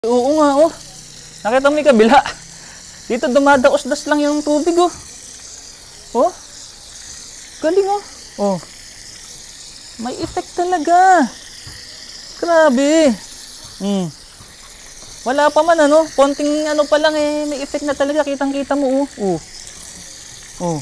Oo nga, oh. Nakita mo yung kabila. Dito dumadaos-das lang yung tubig, oh. Oh. Galing, oh. Oh. May effect talaga. Grabe. Wala pa man, ano. Konting ano pa lang, eh. May effect na talaga. Kitang-kita mo, oh. Oh. Oh.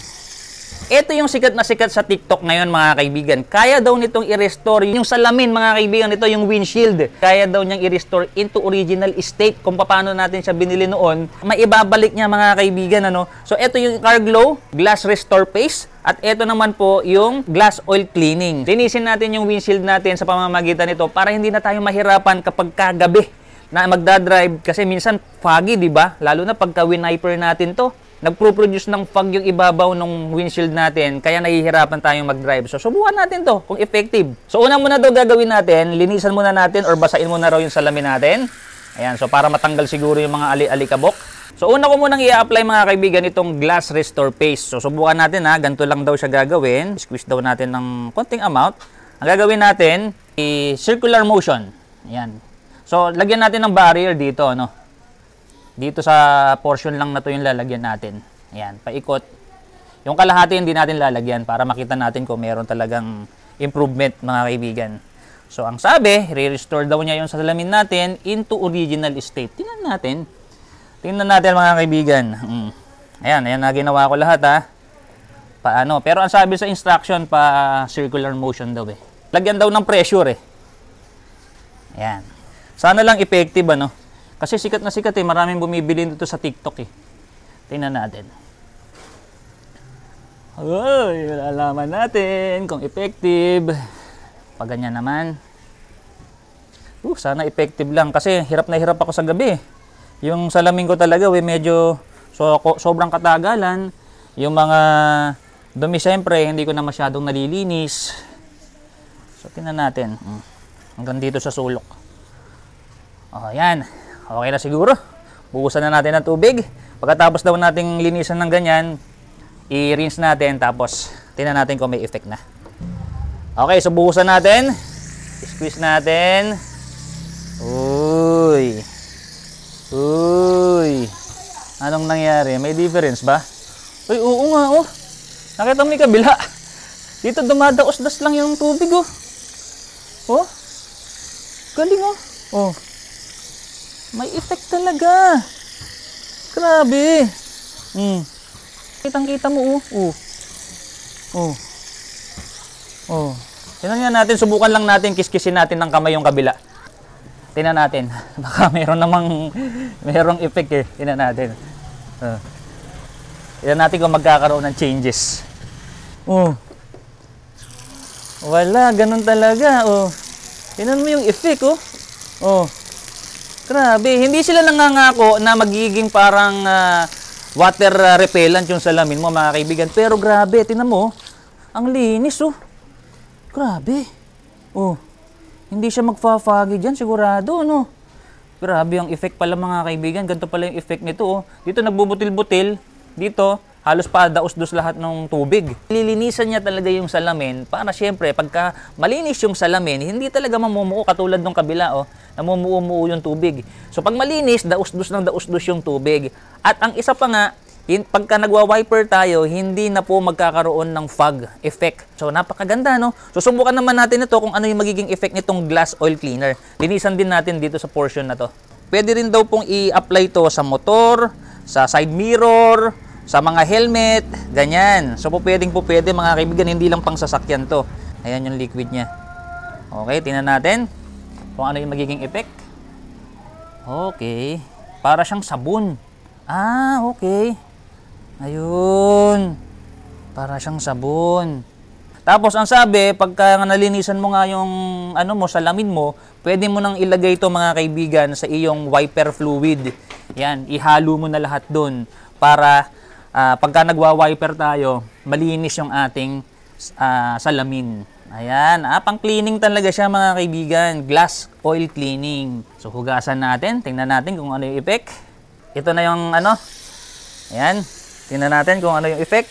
Ito yung sikat na sikat sa TikTok ngayon, mga kaibigan. Kaya daw nitong i-restore yung salamin, mga kaibigan. Ito yung windshield. Kaya daw niyang i-restore into original state. Kung paano natin siya binili noon, maibabalik niya, mga kaibigan, ano. So, ito yung Carglaw Glass Restore Paste. At ito naman po yung glass oil cleaning. Linisin natin yung windshield natin sa pamamagitan nito para hindi na tayo mahirapan kapag kagabi na magdadrive. Kasi minsan foggy, di ba? Lalo na pagka winiper natin to. Nagpro-produce ng fog yung ibabaw ng windshield natin, kaya nahihirapan tayong mag-drive. So, subukan natin to kung effective. So, una muna daw gagawin natin, linisan muna natin or basain muna raw yung salamin natin. Ayan, so para matanggal siguro yung mga ali-alikabok. So, una ko munang i-apply, mga kaibigan, itong Glass Restore Paste. So, subukan natin, ha. Ganito lang daw siya gagawin. Squeeze daw natin ng konting amount. Ang gagawin natin, circular motion. Ayan. So, lagyan natin ng barrier dito, no? Dito sa portion lang na to yung lalagyan natin. Ayan, paikot. Yung kalahati hindi natin lalagyan para makita natin kung meron talagang improvement, mga kaibigan. So, ang sabi, re-restore daw niya yung salamin natin into original state. Tingnan natin. Tingnan natin, mga kaibigan. Ayan, ayan na ginawa ko lahat, ha. Paano? Pero ang sabi sa instruction, pa circular motion daw, eh. Lagyan daw ng pressure, eh. Ayan. Sana lang effective, ano. Kasi sikat na sikat, eh. Maraming bumibili dito sa TikTok, eh. Tingnan natin. Uy, malalaman natin kung effective. Pag ganyan naman. Sana effective lang. Kasi hirap na hirap ako sa gabi. Yung salamin ko talaga, medyo sobrang katagalan. Yung mga dumi, syempre, hindi ko na masyadong nalilinis. So, tingnan natin. Hanggang dito sa sulok. O, yan. Okay na siguro. Buhusan na natin ng tubig. Pagkatapos daw nating linisan ng ganyan, i-rinse natin. Tapos, tingnan natin kung may effect na. Okay, so buhusan natin. Squeeze natin. Uy. Uy. Anong nangyari? May difference ba? Uy, oo nga, oh. Nakita mo yung kabila. Dito dumadaos-das lang yung tubig, oh. Oh. Galing, oh. Oh. May effect talaga. Grabe. Kitang-kita mo, oh. Oh. Oh. Oh. Tingnan nga natin, subukan lang natin, kiskisin natin ng kamay yung kabila. Tingnan natin. Baka merong effect, eh. Tingnan natin. Tingnan natin kung magkakaroon ng changes. Oh. Wala, ganun talaga, oh. Tingnan mo yung effect, oh. Oh. Grabe, hindi sila nangangako na magiging parang water repellent yung salamin mo, mga kaibigan. Pero grabe, tingnan mo, ang linis, oh. Grabe. Oh. Hindi siya magfa-foggy dyan, sigurado, no? Grabe yung effect pala, mga kaibigan. Ganito pala yung effect nito, oh. Dito nagbubutil-butil. Dito, halos pa daos-dos lahat ng tubig. Lilinisan niya talaga yung salamin para syempre, pagka malinis yung salamin, hindi talaga mamumuo katulad ng kabila, oh. Namumuo-muo yung tubig. So, pag malinis, daos-dos ng daos-dos yung tubig. At ang isa pa nga, pagka nagwa-wiper tayo, hindi na po magkakaroon ng fog effect. So, napakaganda, no? So, subukan naman natin ito kung ano yung magiging effect nitong glass oil cleaner. Linisan din natin dito sa portion na to. Pwede rin daw pong i-apply to sa motor, sa side mirror, sa mga helmet, ganyan. So, pwede, mga kaibigan, hindi lang pang sasakyan to. Ayan yung liquid niya. Okay, tingnan natin kung ano yung magiging effect. Okay. Para siyang sabon. Ah, okay. Ayun. Para siyang sabon. Tapos, ang sabi, pagka nalinisan mo nga yung salamin mo, pwede mo nang ilagay ito, mga kaibigan, sa iyong wiper fluid. Yan, ihalo mo na lahat dun para pagka nagwa-wiper tayo, malinis yung ating salamin. Ayan, pang cleaning talaga siya, mga kaibigan. Glass oil cleaning. So, hugasan natin. Tingnan natin kung ano yung effect. Ito na yung Ayan. Tingnan natin kung ano yung effect.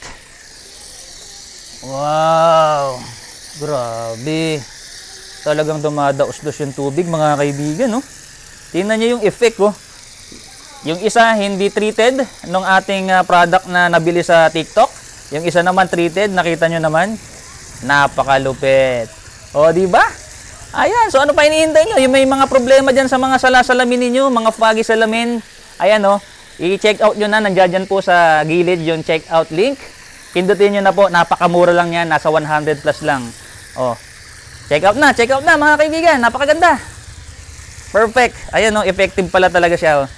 Wow! Grabe. Talagang dumadaos-dos yung tubig, mga kaibigan, no? Tingnan nyo yung effect, oh. Yung isa, hindi treated nung ating product na nabili sa TikTok. Yung isa naman treated, nakita nyo naman. Napakalupit. O, di ba? Ayan, so ano pa hinihintay nyo? Yung may mga problema dyan sa mga salasalamin ninyo, mga foggy salamin. Ayan, oh. I-check out nyo na. Nandiyan dyan po sa gilid yung check out link. Pindutin nyo na po. Napakamura lang yan. Nasa 100 plus lang. Oh. Check out na mga kaibigan. Napakaganda. Perfect. Ayan, oh. Effective pala talaga siya, oh.